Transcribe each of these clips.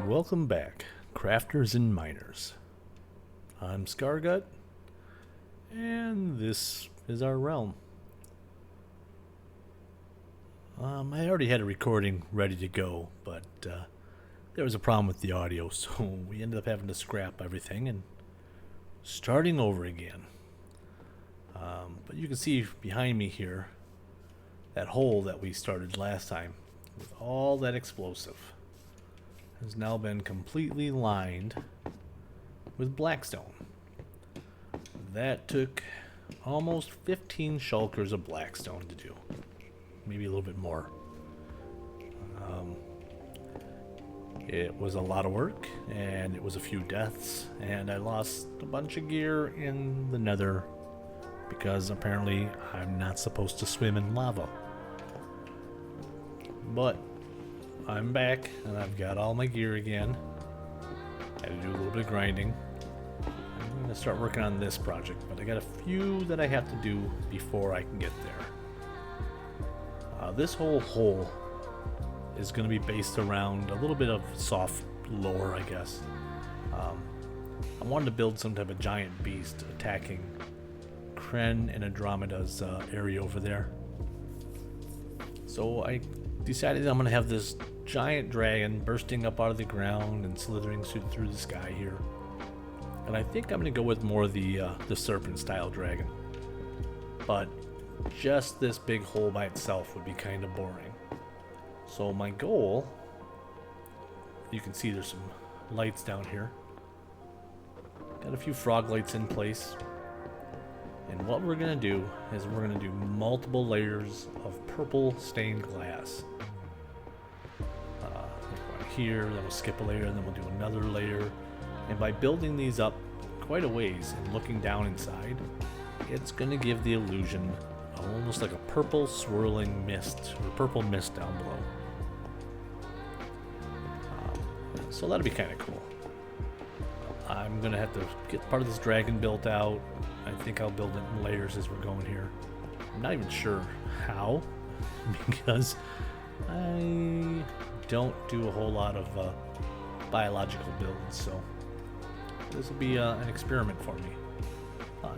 Welcome back, crafters and miners. I'm Scargut, and this is our realm. I already had a recording ready to go, but there was a problem with the audio, so we ended up having to scrap everything and starting over again. But you can see behind me here that hole that we started last time with all that explosive has now been completely lined with blackstone. That took almost 15 shulkers of blackstone to do. Maybe a little bit more. It was a lot of work, and it was a few deaths, and I lost a bunch of gear in the nether because apparently I'm not supposed to swim in lava. But I'm back, and I've got all my gear again. Had to do a little bit of grinding. I'm going to start working on this project, but I got a few that I have to do before I can get there. This whole hole is going to be based around a little bit of soft lore, I guess. I wanted to build some type of giant beast attacking Kren and Andromeda's area over there. So I decided I'm going to have this giant dragon bursting up out of the ground and slithering through the sky here. And I think I'm going to go with more of the serpent style dragon. But just this big hole by itself would be kind of boring. So my goal, you can see there's some lights down here. Got a few frog lights in place. And what we're going to do is we're going to do multiple layers of purple stained glass. Here, then we'll skip a layer, and then we'll do another layer. And by building these up quite a ways and looking down inside, it's going to give the illusion of almost like a purple swirling mist, or purple mist down below. So that'll be kind of cool. I'm going to have to get part of this dragon built out. I think I'll build it in layers as we're going here. I'm not even sure how, because I don't do a whole lot of biological builds, so this will be an experiment for me.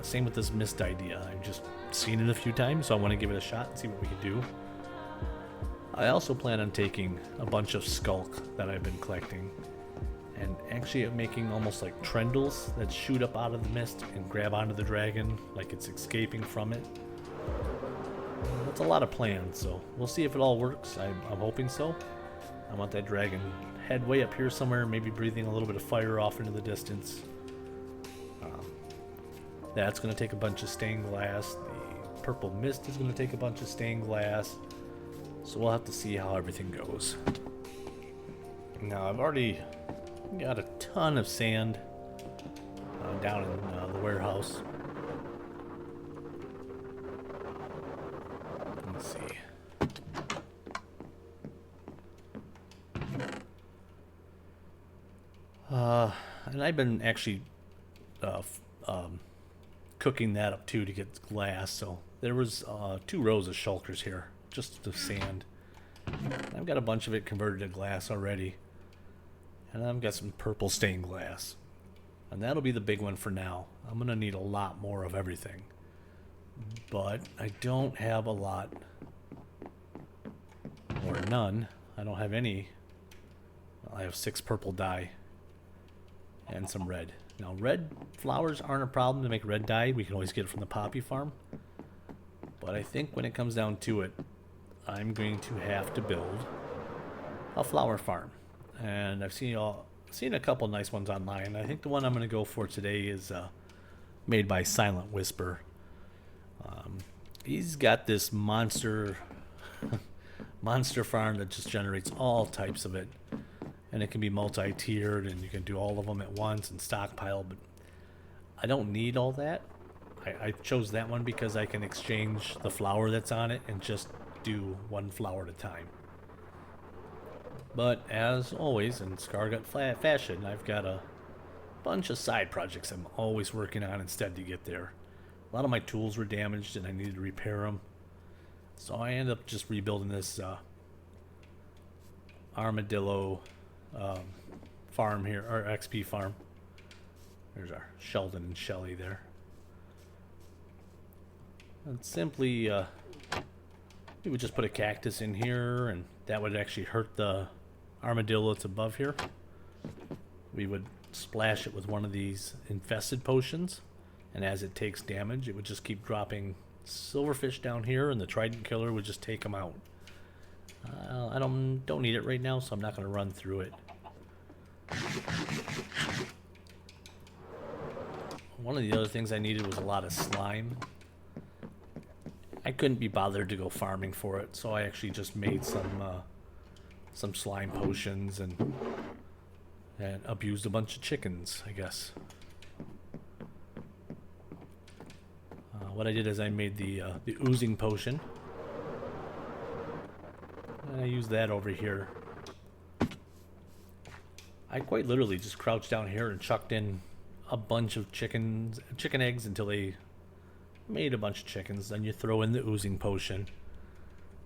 Same with this mist idea. I've just seen it a few times, so I want to give it a shot and see what we can do. I also plan on taking a bunch of skulk that I've been collecting and actually making almost like trendles that shoot up out of the mist and grab onto the dragon like it's escaping from it. That's a lot of plans, so we'll see if it all works. I'm hoping so. I want that dragon head way up here somewhere, maybe breathing a little bit of fire off into the distance. That's going to take a bunch of stained glass. The purple mist is going to take a bunch of stained glass. So we'll have to see how everything goes. Now, I've already got a ton of sand down in the warehouse. Let's see. And I've been actually cooking that up too to get glass. So there was 2 rows of shulkers here, just of sand. I've got a bunch of it converted to glass already. And I've got some purple stained glass. And that'll be the big one for now. I'm going to need a lot more of everything. But I don't have a lot, or none. I don't have any. I have 6 purple dye and some red. Now, red flowers aren't a problem to make red dye. We can always get it from the poppy farm. But I think when it comes down to it, I'm going to have to build a flower farm. And I've seen a couple nice ones online. I think the one I'm going to go for today is made by Silent Whisper. He's got this monster farm that just generates all types of it. And it can be multi-tiered, and you can do all of them at once and stockpile. But I don't need all that. I chose that one because I can exchange the flower that's on it and just do one flower at a time. But as always, in Scargut fashion, I've got a bunch of side projects I'm always working on instead to get there. A lot of my tools were damaged and I needed to repair them. So I ended up just rebuilding this armadillo farm here, or XP farm. There's our Sheldon and Shelly there. And simply, we would just put a cactus in here, and that would actually hurt the armadillo that's above here. We would splash it with one of these infested potions, and as it takes damage, it would just keep dropping silverfish down here, and the trident killer would just take them out. I don't need it right now, so I'm not going to run through it. One of the other things I needed was a lot of slime. I couldn't be bothered to go farming for it, so I actually just made some slime potions and abused a bunch of chickens, I guess. What I did is I made the oozing potion, and I used that over here. I quite literally just crouched down here and chucked in a bunch of chicken eggs until they made a bunch of chickens. Then you throw in the oozing potion,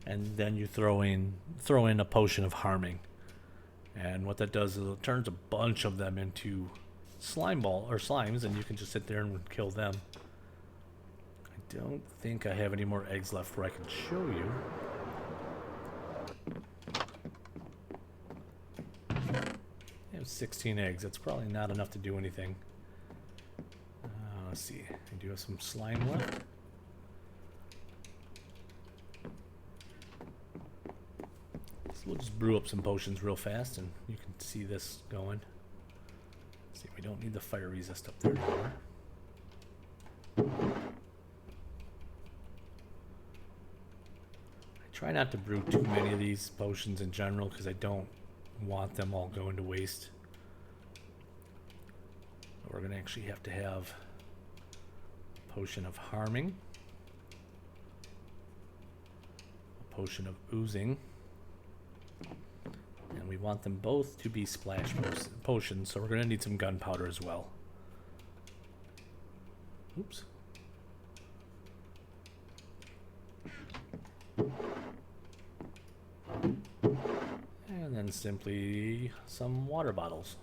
and then you throw in a potion of harming. And what that does is it turns a bunch of them into slimes, and you can just sit there and kill them. I don't think I have any more eggs left where I can show you. I have 16 eggs. That's probably not enough to do anything. Let's see. I do have some slime left. So we'll just brew up some potions real fast, and you can see this going. Let's see, we don't need the fire resist up there anymore. I try not to brew too many of these potions in general because I don't want them all going to waste. We're going to actually have to have a potion of harming, a potion of oozing, and we want them both to be splash potions, so we're going to need some gunpowder as well. Oops. And then simply some water bottles.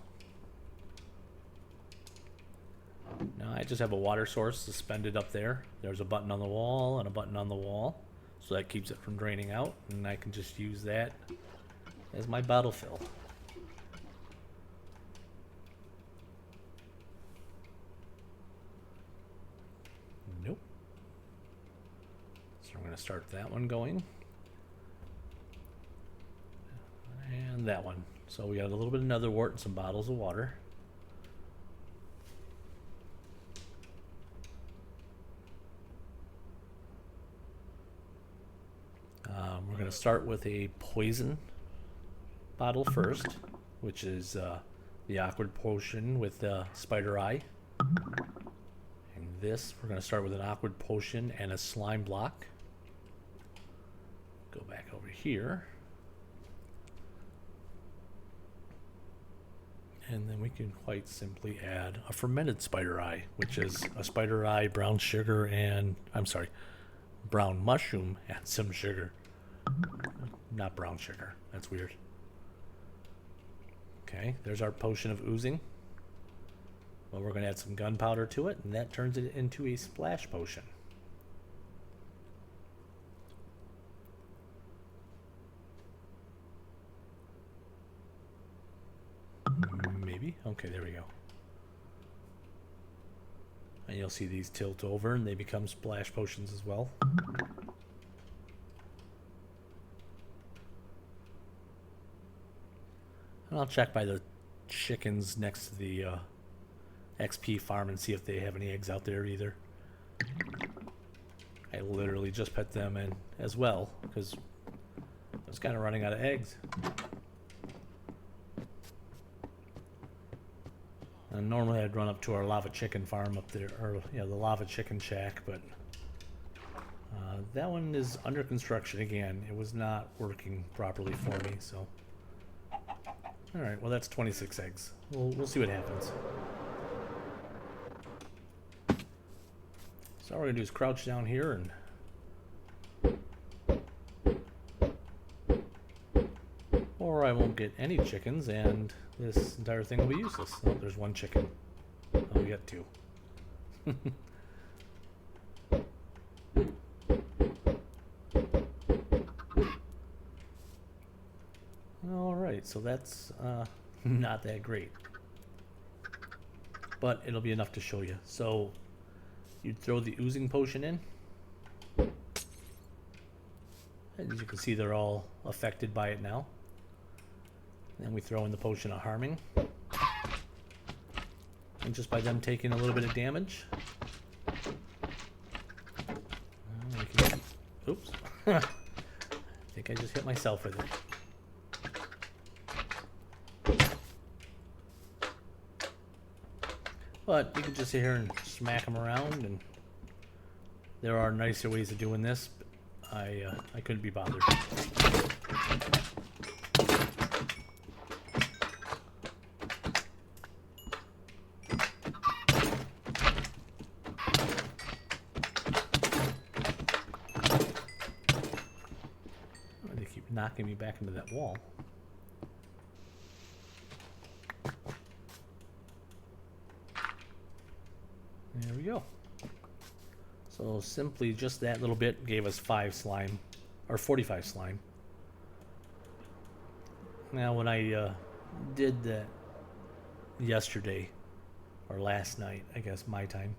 Now I just have a water source suspended up there. There's a button on the wall and a button on the wall, so that keeps it from draining out, and I can just use that as my bottle fill. Nope. So I'm going to start that one going. And that one. So we got a little bit of nether wart and some bottles of water. We're going to start with a poison bottle first, which is the awkward potion with the spider eye. And this, we're going to start with an awkward potion and a slime block. Go back over here. And then we can quite simply add a fermented spider eye, which is a spider eye, brown sugar, and brown mushroom and some sugar. Not brown sugar. That's weird. Okay, there's our potion of oozing. Well, we're going to add some gunpowder to it, and that turns it into a splash potion. Maybe? Okay, there we go. And you'll see these tilt over and they become splash potions as well. And I'll check by the chickens next to the XP farm and see if they have any eggs out there either. I literally just put them in as well because I was kind of running out of eggs. And normally I'd run up to our lava chicken farm up there, or the lava chicken shack, but that one is under construction again. It was not working properly for me, so. All right, well that's 26 eggs. We'll see what happens. So all we're gonna do is crouch down here and or I won't get any chickens and this entire thing will be useless. Oh, there's one chicken. Oh, we got two. Alright, so that's not that great. But it'll be enough to show you. So you'd throw the oozing potion in. And as you can see, they're all affected by it now. Then we throw in the potion of harming. And just by them taking a little bit of damage. Oops. I think I just hit myself with it. But you can just sit here and smack them around, and there are nicer ways of doing this. But I couldn't be bothered. They keep knocking me back into that wall. There we go. So simply just that little bit gave us 5 slime, or 45 slime. Now when I did that yesterday, or last night, I guess my time,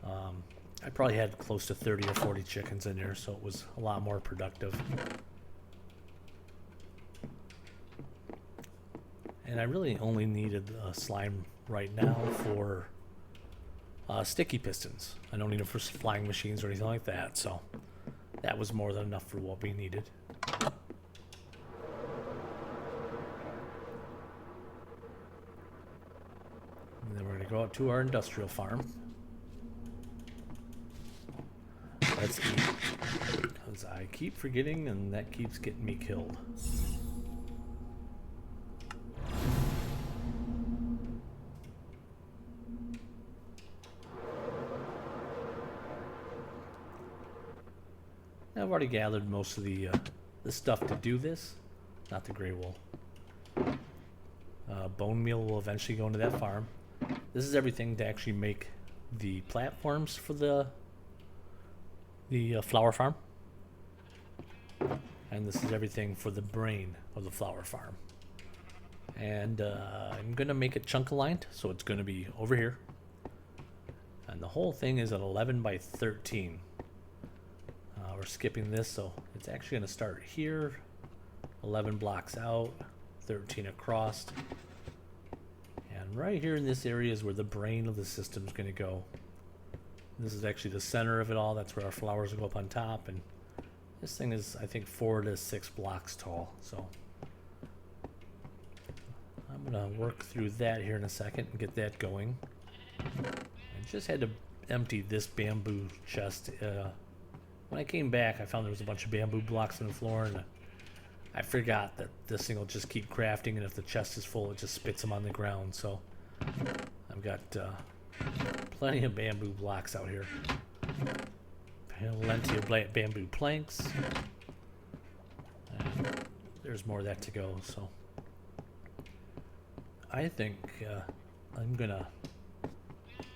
I probably had close to 30 or 40 chickens in there, so it was a lot more productive. And I really only needed slime right now for sticky pistons. I don't need them for flying machines or anything like that, so that was more than enough for what we needed. And then we're going to go out to our industrial farm. Let's eat, because I keep forgetting and that keeps getting me killed. I've already gathered most of the stuff to do this, not the gray wool. Bone meal will eventually go into that farm. This is everything to actually make the platforms for the flower farm. And this is everything for the brain of the flower farm. And I'm going to make it chunk aligned, so it's going to be over here. And the whole thing is an 11 by 13. We're skipping this, so it's actually going to start here, 11 blocks out, 13 across, and right here in this area is where the brain of the system is going to go. This is actually the center of it all. That's where our flowers will go up on top, and this thing is, I think, 4 to 6 blocks tall. So I'm going to work through that here in a second and get that going. I just had to empty this bamboo chest. When I came back, I found there was a bunch of bamboo blocks on the floor, and I forgot that this thing will just keep crafting, and if the chest is full, it just spits them on the ground. So I've got plenty of bamboo blocks out here. Plenty of bamboo planks. And there's more of that to go. So I think I'm gonna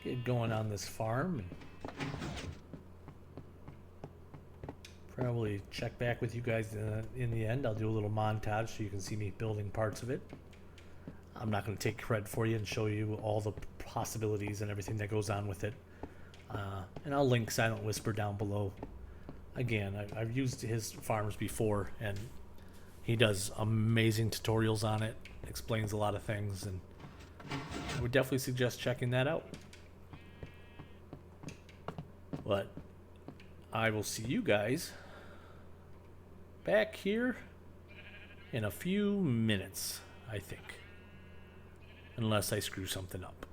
get going on this farm and probably check back with you guys in the end. I'll do a little montage so you can see me building parts of it. I'm not going to take credit for you and show you all the possibilities and everything that goes on with it. And I'll link Silent Whisper down below. Again, I've used his farms before, and he does amazing tutorials on it, explains a lot of things, and I would definitely suggest checking that out. But I will see you guys back here in a few minutes, I think. Unless I screw something up.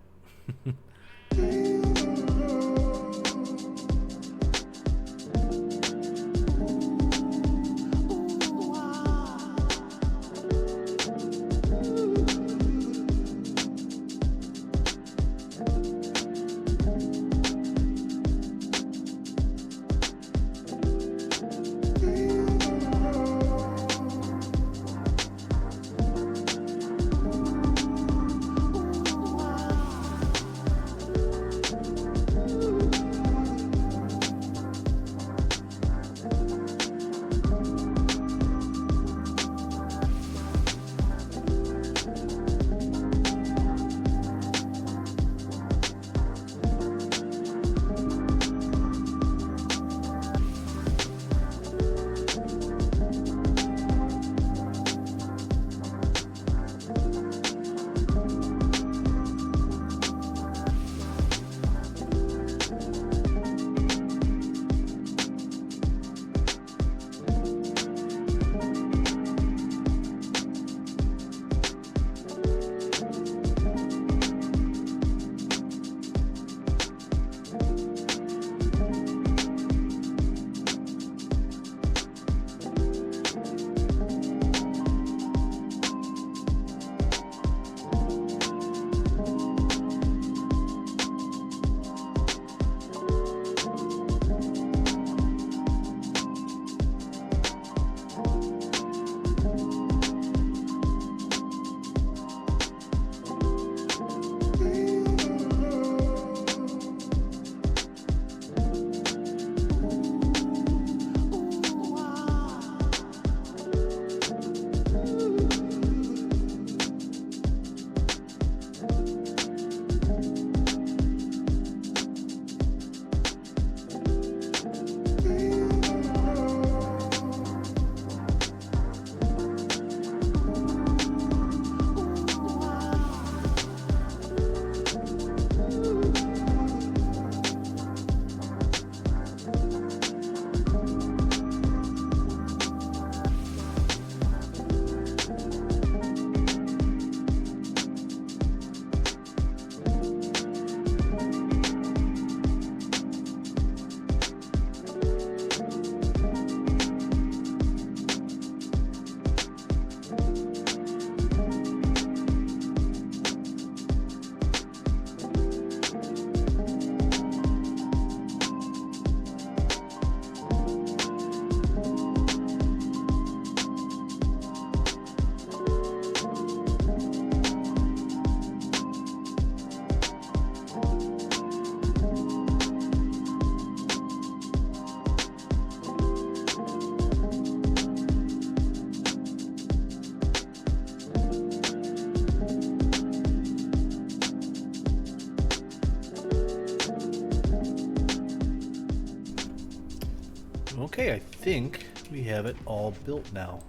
Okay, I think we have it all built now.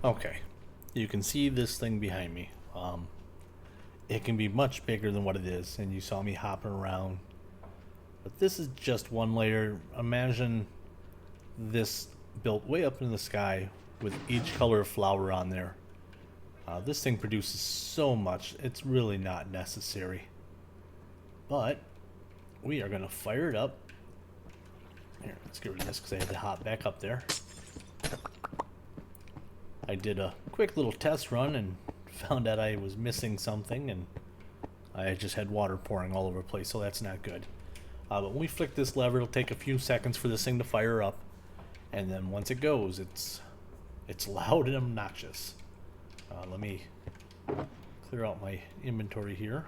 Okay, you can see this thing behind me. It can be much bigger than what it is, and you saw me hopping around. But this is just one layer. Imagine this built way up in the sky with each color of flower on there. This thing produces so much, it's really not necessary. But we are going to fire it up. Here, let's get rid of this because I had to hop back up there. I did a quick little test run and found out I was missing something, and I just had water pouring all over the place, so that's not good. But when we flick this lever, it'll take a few seconds for this thing to fire up, and then once it goes, it's loud and obnoxious. Let me clear out my inventory here.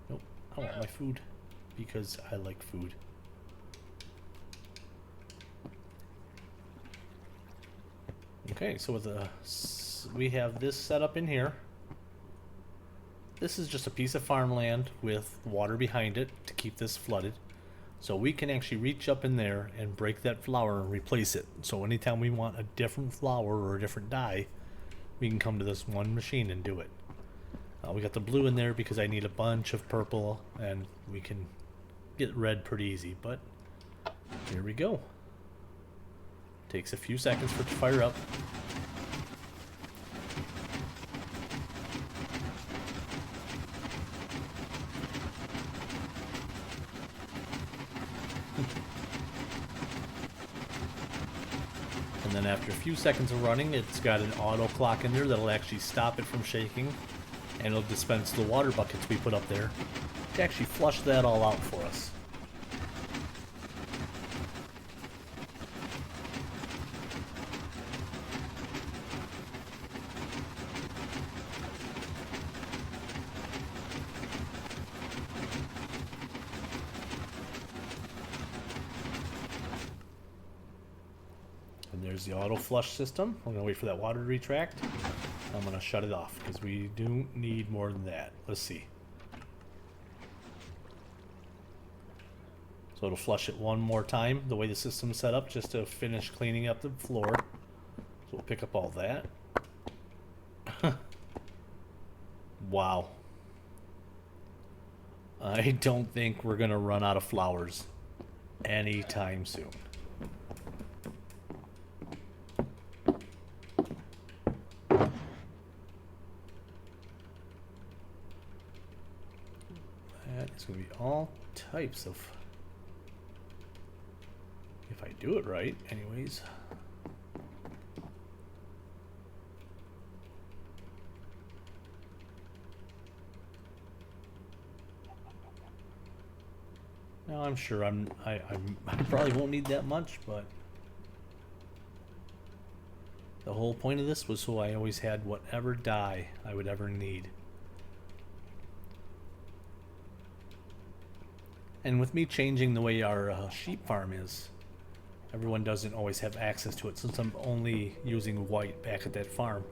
Nope, I want my food because I like food. Okay, so with we have this set up in here. This is just a piece of farmland with water behind it to keep this flooded. So we can actually reach up in there and break that flower and replace it. So anytime we want a different flower or a different dye, we can come to this one machine and do it. We got the blue in there because I need a bunch of purple, and we can get red pretty easy, but here we go. Takes a few seconds for it to fire up. And then after a few seconds of running, it's got an auto clock in there that'll actually stop it from shaking, and it'll dispense the water buckets we put up there to actually flush that all out for us. And there's the auto flush system. I'm going to wait for that water to retract. I'm going to shut it off because we do need more than that. Let's see. So it'll flush it one more time the way the system's set up just to finish cleaning up the floor. So we'll pick up all that. Wow. I don't think we're going to run out of flowers anytime soon. It's going to be all types of, if I do it right, anyways. Now I'm sure I probably won't need that much, but the whole point of this was so I always had whatever dye I would ever need. And with me changing the way our sheep farm is, everyone doesn't always have access to it. Since I'm only using white back at that farm,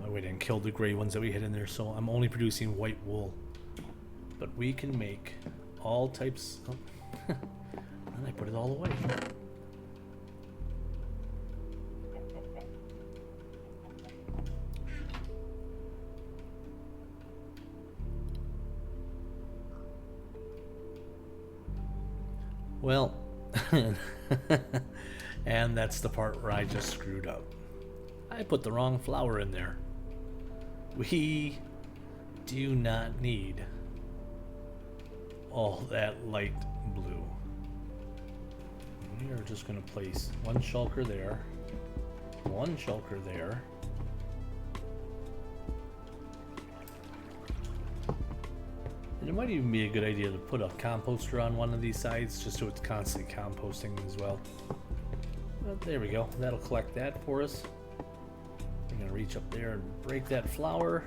we didn't kill the gray ones that we had in there, so I'm only producing white wool. But we can make all types of... and I put it all away. Well, and that's the part where I just screwed up. I put the wrong flower in there. We do not need all that light blue. We are just going to place one shulker there, one shulker there. And it might even be a good idea to put a composter on one of these sides just so it's constantly composting as well. But there we go. That'll collect that for us. We're going to reach up there and break that flower.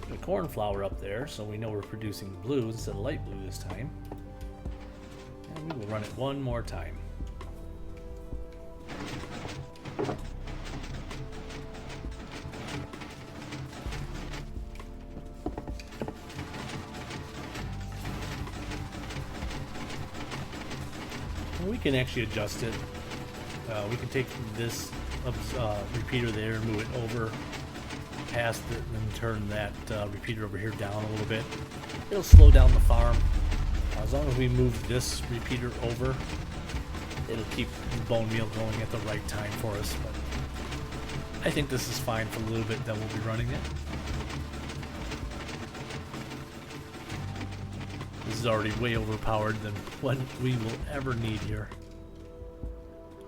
Put a cornflower up there so we know we're producing blue instead of light blue this time. And we will run it one more time. we can actually adjust it. We can take this repeater there and move it over past it, and then turn that repeater over here down a little bit. It'll slow down the farm. As long as we move this repeater over, it'll keep the bone meal going at the right time for us. But I think this is fine for a little bit that we'll be running it. This is already way overpowered than what we will ever need here.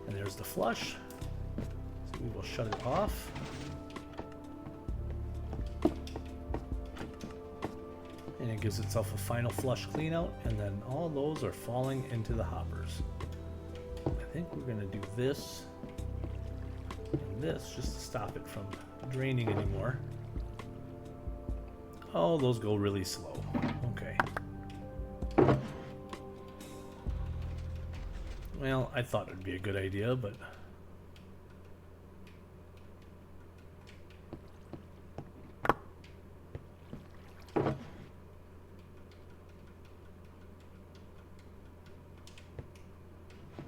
And there's the flush. So we will shut it off. And it gives itself a final flush clean out, and then all those are falling into the hoppers. I think we're going to do this and this just to stop it from draining anymore. Oh, those go really slow. Okay. Well, I thought it'd be a good idea, but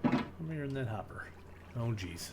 I'm hearing that hopper. Oh, geez.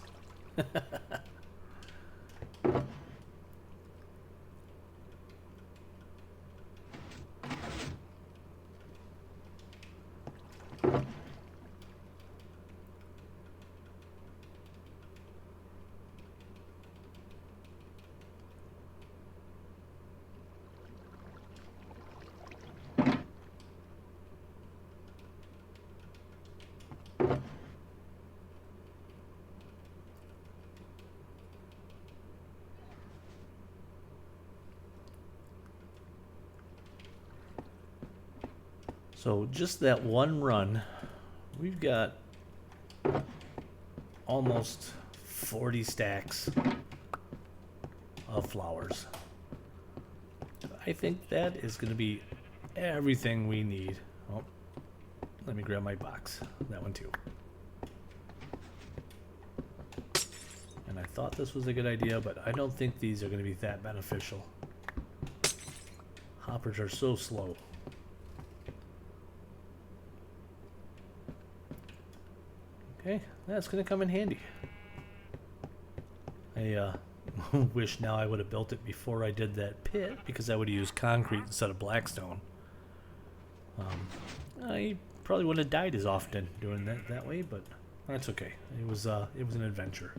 So just that one run, we've got almost 40 stacks of flowers. I think that is going to be everything we need. Oh, let me grab my box. That one too. And I thought this was a good idea, but I don't think these are going to be that beneficial. Hoppers are so slow. Okay, that's going to come in handy. I wish now I would have built it before I did that pit, because I would have used concrete instead of blackstone. I probably wouldn't have died as often doing that way, but that's okay. It was an adventure.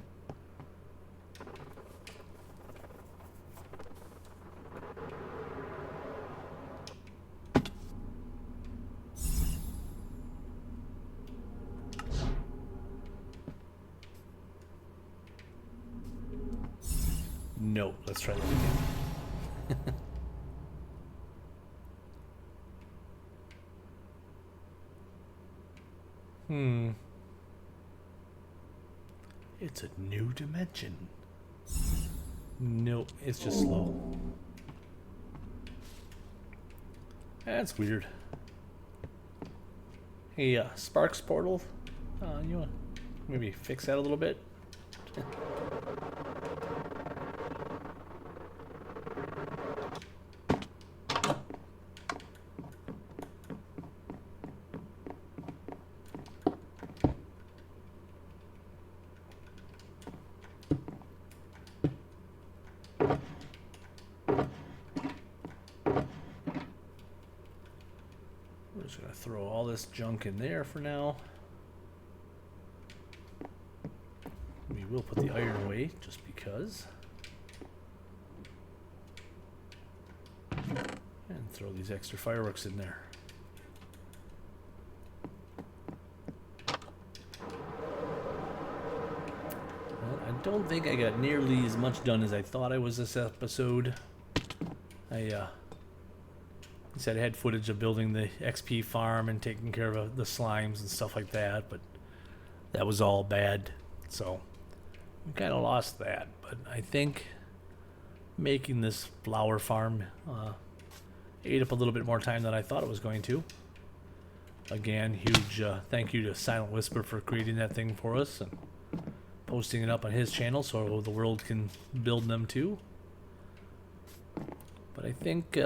No, let's try that again. It's a new dimension. Nope, it's just slow. That's weird. Hey, Sparks portal, you wanna maybe fix that a little bit? We're just gonna throw all this junk in there for now. We will put the iron away just because. And throw these extra fireworks in there. Well, I don't think I got nearly as much done as I thought I was this episode. I said I had footage of building the XP farm and taking care of the slimes and stuff like that, but that was all bad, so we kind of lost that. But I think making this flower farm ate up a little bit more time than I thought it was going to. Again, huge thank you to Silent Whisper for creating that thing for us and posting it up on his channel so the world can build them too. But I think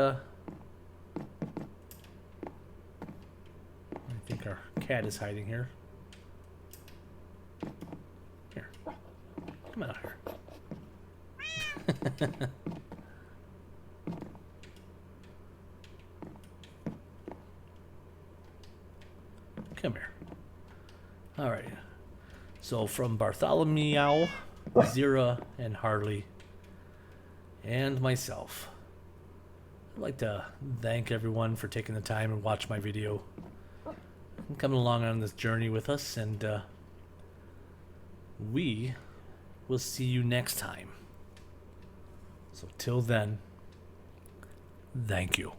our cat is hiding here. Come out here. Come here. All right. So from Bartholomew, Zira, and Harley, and myself, I'd like to thank everyone for taking the time and watch my video and coming along on this journey with us, and we will see you next time. So till then, thank you.